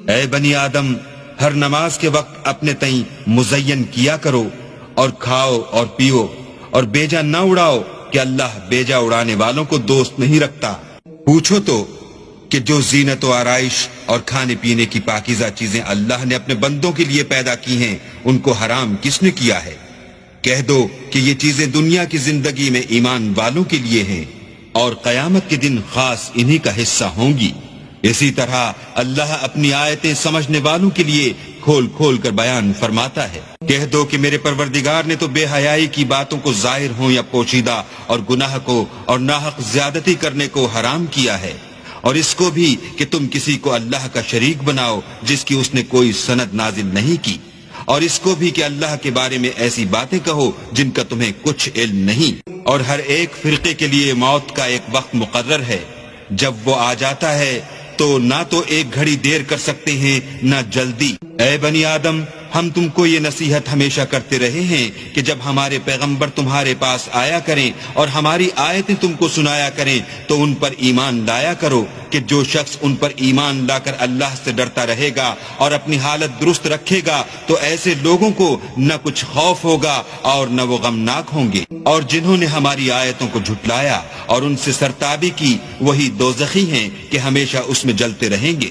اے بنی آدم، ہر نماز کے وقت اپنے تئیں مزین کیا کرو، اور کھاؤ اور پیو، اور بیجا نہ اڑاؤ کہ اللہ بیجا اڑانے والوں کو دوست نہیں رکھتا۔ پوچھو تو کہ جو زینت و آرائش اور کھانے پینے کی پاکیزہ چیزیں اللہ نے اپنے بندوں کے لیے پیدا کی ہیں، ان کو حرام کس نے کیا ہے؟ کہہ دو کہ یہ چیزیں دنیا کی زندگی میں ایمان والوں کے لیے ہیں، اور قیامت کے دن خاص انہی کا حصہ ہوں گی۔ اسی طرح اللہ اپنی آیتیں سمجھنے والوں کے لیے کھول کھول کر بیان فرماتا ہے۔ کہہ دو کہ میرے پروردگار نے تو بے حیائی کی باتوں کو ظاہر ہوں یا پوشیدہ، اور گناہ کو اور ناحق زیادتی کرنے کو حرام کیا ہے، اور اس کو بھی کہ تم کسی کو اللہ کا شریک بناؤ جس کی اس نے کوئی سند نازل نہیں کی، اور اس کو بھی کہ اللہ کے بارے میں ایسی باتیں کہو جن کا تمہیں کچھ علم نہیں۔ اور ہر ایک فرقے کے لیے موت کا ایک وقت مقرر ہے، جب وہ آ جاتا ہے تو نہ تو ایک گھڑی دیر کر سکتے ہیں نہ جلدی۔ اے بنی آدم، ہم تم کو یہ نصیحت ہمیشہ کرتے رہے ہیں کہ جب ہمارے پیغمبر تمہارے پاس آیا کریں اور ہماری آیتیں تم کو سنایا کریں تو ان پر ایمان لایا کرو، کہ جو شخص ان پر ایمان لا کر اللہ سے ڈرتا رہے گا اور اپنی حالت درست رکھے گا تو ایسے لوگوں کو نہ کچھ خوف ہوگا اور نہ وہ غمناک ہوں گے۔ اور جنہوں نے ہماری آیتوں کو جھٹلایا اور ان سے سرتابی کی، وہی دوزخی ہیں کہ ہمیشہ اس میں جلتے رہیں گے۔